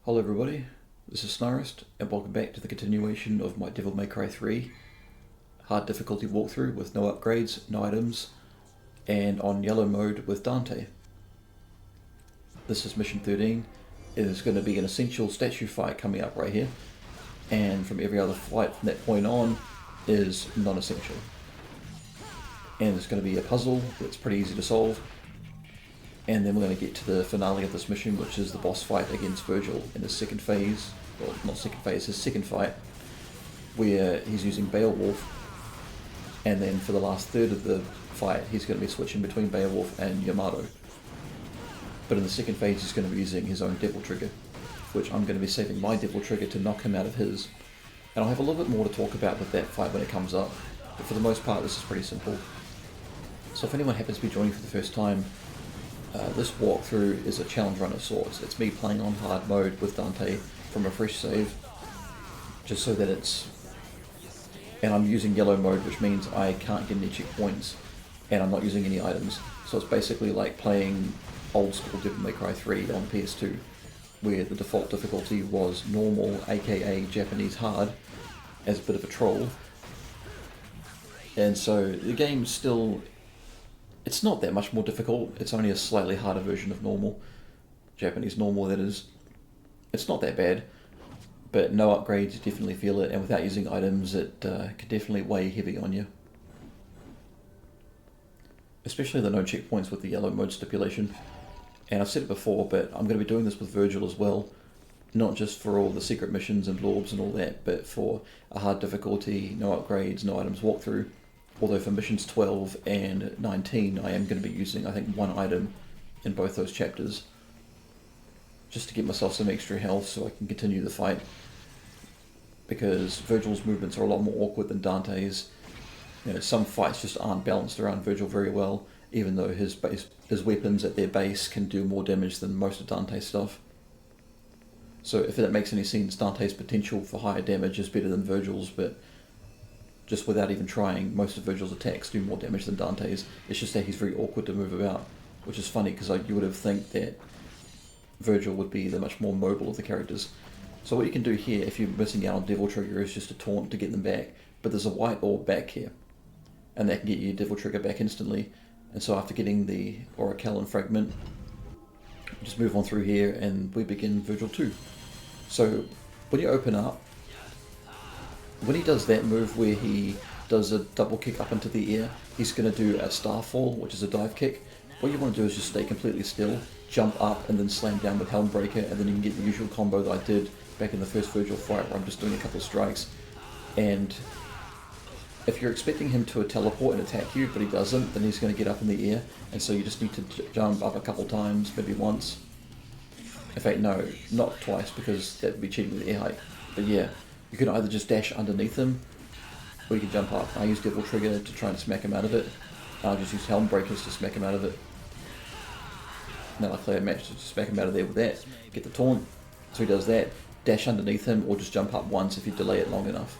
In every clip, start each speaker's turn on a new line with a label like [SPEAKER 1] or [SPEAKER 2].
[SPEAKER 1] Hello everybody, this is Snarist, and welcome back to the continuation of my Devil May Cry 3 hard difficulty walkthrough with no upgrades, no items, and on yellow mode with Dante. This is mission 13. It is going to be an essential statue fight coming up right here, and from every other fight from that point on is non-essential. And it's going to be a puzzle that's pretty easy to solve. And then we're going to get to the finale of this mission, which is the boss fight against Vergil in his second phase, well, not second phase, his second fight, where he's using Beowulf, and then for the last third of the fight, he's going to be switching between Beowulf and Yamato. But in the second phase, he's going to be using his own Devil Trigger, which I'm going to be saving my Devil Trigger to knock him out of his. And I'll have a little bit more to talk about with that fight when it comes up, but for the most part, this is pretty simple. So if anyone happens to be joining for the first time, this walkthrough is a challenge run of sorts. It's me playing on hard mode with Dante from a fresh save, just so that it's... And I'm using yellow mode, which means I can't get any checkpoints, and I'm not using any items. So it's basically like playing old school Devil May Cry 3 on PS2, where the default difficulty was normal, aka Japanese hard, as a bit of a troll. And so the game's still... It's not that much more difficult, it's only a slightly harder version of normal. Japanese normal, that is. It's not that bad, but no upgrades, you definitely feel it, and without using items, it can definitely weigh heavy on you. Especially the no checkpoints with the yellow mode stipulation. And I've said it before, but I'm going to be doing this with Vergil as well. Not just for all the secret missions and orbs and all that, but for a hard difficulty, no upgrades, no items walkthrough. Although for missions 12 and 19, I am going to be using, I think, one item in both those chapters, just to get myself some extra health so I can continue the fight. Because Vergil's movements are a lot more awkward than Dante's. You know, some fights just aren't balanced around Vergil very well, even though his weapons at their base can do more damage than most of Dante's stuff. So if that makes any sense, Dante's potential for higher damage is better than Vergil's, but just without even trying, most of Vergil's attacks do more damage than Dante's. It's just that he's very awkward to move about, which is funny because you would have think that Vergil would be the much more mobile of the characters. So what you can do here, if you're missing out on Devil Trigger, is just to taunt to get them back. But there's a white orb back here, and that can get your Devil Trigger back instantly. And so after getting the Orichalcum fragment, just move on through here and we begin Vergil 2. So when you open up, when he does that move where he does a double kick up into the air, he's going to do a starfall, which is a dive kick. What you want to do is just stay completely still, jump up and then slam down with Helmbreaker, and then you can get the usual combo that I did back in the first Vergil fight where I'm just doing a couple of strikes. And if you're expecting him to teleport and attack you, but he doesn't, then he's going to get up in the air, and so you just need to jump up a couple times, maybe once. In fact, no, not twice, because that would be cheating with air hike. But yeah. You can either just dash underneath him, or you can jump up. I use Devil Trigger to try and smack him out of it. I'll just use Helmbreakers to smack him out of it. Now luckily I managed to smack him out of there with that. Get the taunt, so he does that. Dash underneath him, or just jump up once if you delay it long enough.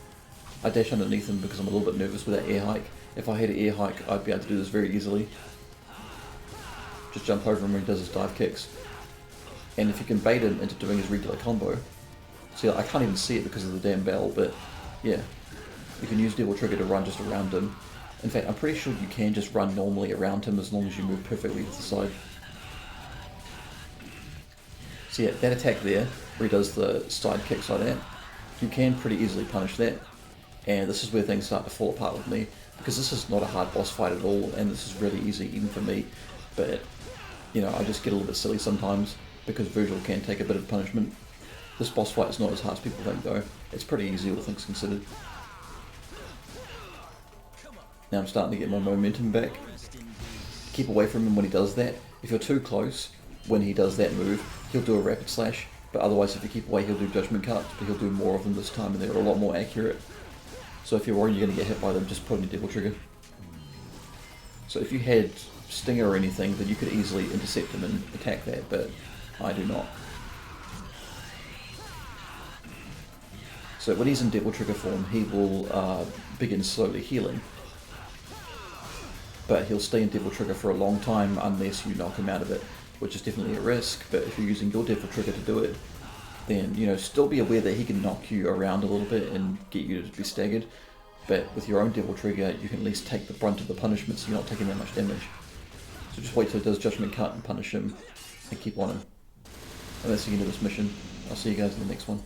[SPEAKER 1] I dash underneath him because I'm a little bit nervous with that air hike. If I had an air hike, I'd be able to do this very easily. Just jump over him when he does his dive kicks. And if you can bait him into doing his regular combo, see, I can't even see it because of the damn bell, but yeah, you can use Devil Trigger to run just around him. In fact, I'm pretty sure you can just run normally around him as long as you move perfectly to the side. So yeah, that attack there, where he does the side kicks like that, you can pretty easily punish that. And this is where things start to fall apart with me, because this is not a hard boss fight at all, and this is really easy even for me. But, you know, I just get a little bit silly sometimes, because Vergil can take a bit of punishment. This boss fight is not as hard as people think though. It's pretty easy, all things considered. Now I'm starting to get my momentum back. Keep away from him when he does that. If you're too close, when he does that move, he'll do a rapid slash, but otherwise if you keep away he'll do judgement cuts, but he'll do more of them this time and they're a lot more accurate. So if you're worried you're going to get hit by them, just put in your Devil Trigger. So if you had Stinger or anything, then you could easily intercept him and attack that, but I do not. So when he's in Devil Trigger form, he will begin slowly healing. But he'll stay in Devil Trigger for a long time unless you knock him out of it, which is definitely a risk, but if you're using your Devil Trigger to do it, then, you know, still be aware that he can knock you around a little bit and get you to be staggered. But with your own Devil Trigger, you can at least take the brunt of the punishment, so you're not taking that much damage. So just wait till he does Judgment Cut and punish him, and keep on him. And that's the end of this mission. I'll see you guys in the next one.